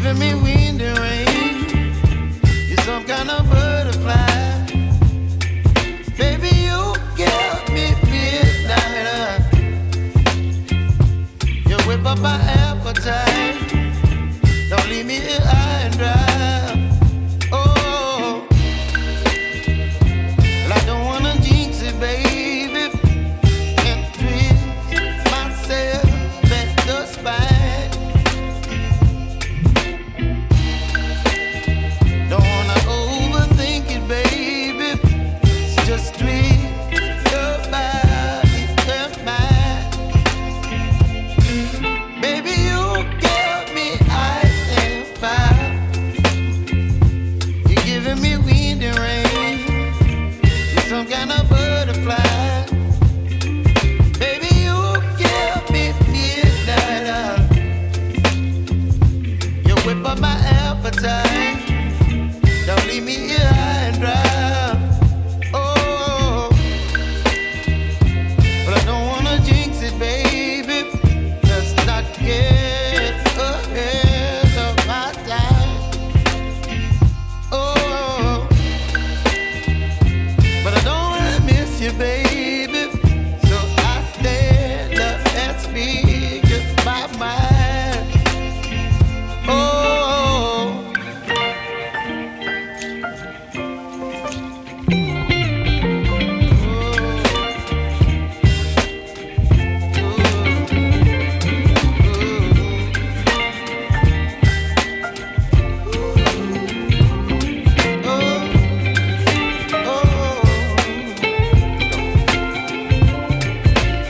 giving me wind and rain. You're some kind of butterfly. Baby, you give me midnight. You whip up my appetite. Don't leave me here high and dry. Oh, well, I don't wanna jinx it, baby, and twist myself at the spine. Don't wanna overthink it, baby. It's just twist your body and mine. Baby, you give me ice and fire. You're giving me wind and rain. You're some kind of butterfly. Baby, you give me midnight. You whip up my appetite. Don't leave me here high and dry. Oh, but I don't wanna jinx it, baby. Let's not get ahead of my time. Oh, but I don't wanna miss you, baby. So I stand up and speak just my mind. Oh.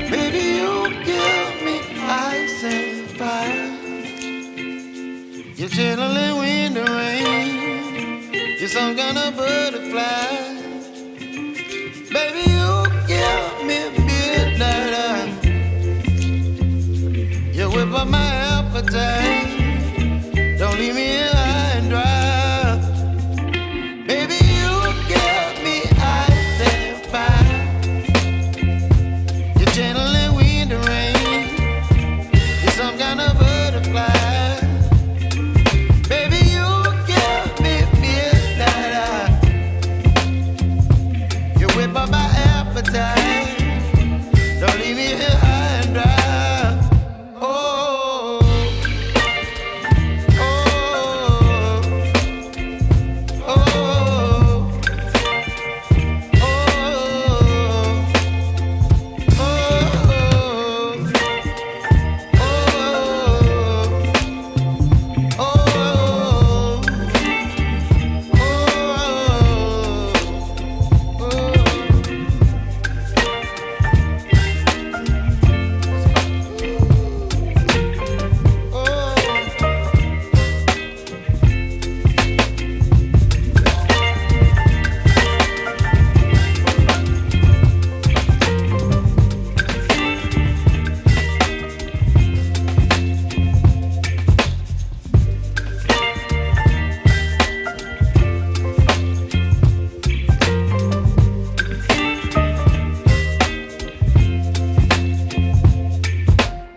Baby, you give me ice and fire. You're chilling wind and rain. You're some kind of butterfly. Baby, you give me midnight. You whip up my appetite. Don't leave me here high and dry. Baby, you give me ice and fire. You're channeling wind and rain. You're some kind of butterfly. Baby, you give me midnight. You whip up my appetite. Don't leave me here high and dry. Oh, oh, oh, oh,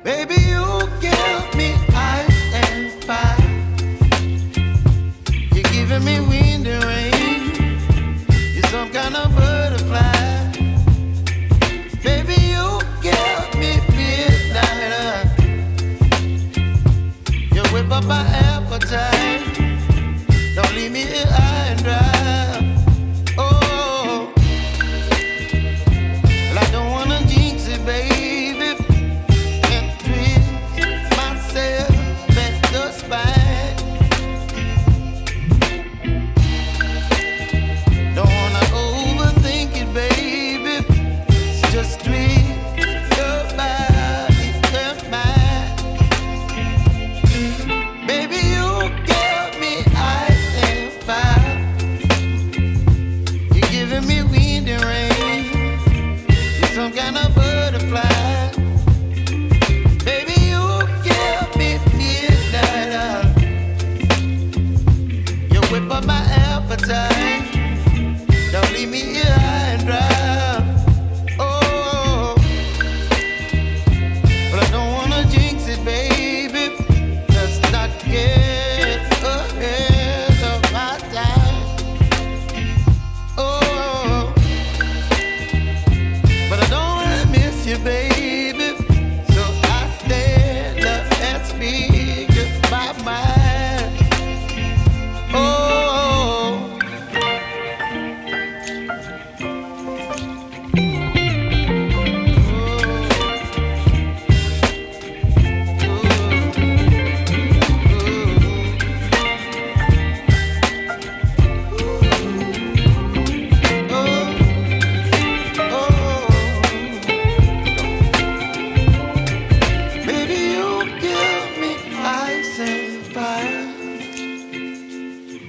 baby, you give me ice and fire. You're giving me wind and rain. You're some kind of butterfly. Baby, you give me midnight. You whip up my appetite. Don't leave me here high and dry. Oh, well, I don't wanna jinx it, baby, and twist myself at the spine. Don't wanna overthink it, baby. It's just twist your body and mine. Baby, you give me ice and fire.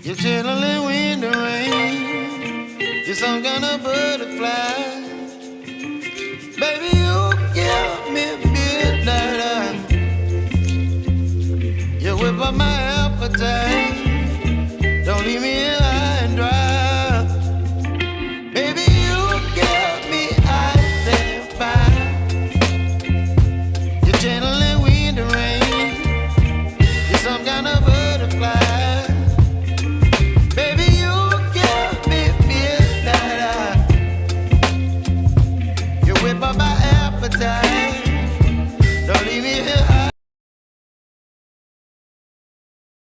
You're chilling in the rain. You're some kind of butterfly. Baby, you give me midnight. You whip up my appetite. Don't leave me here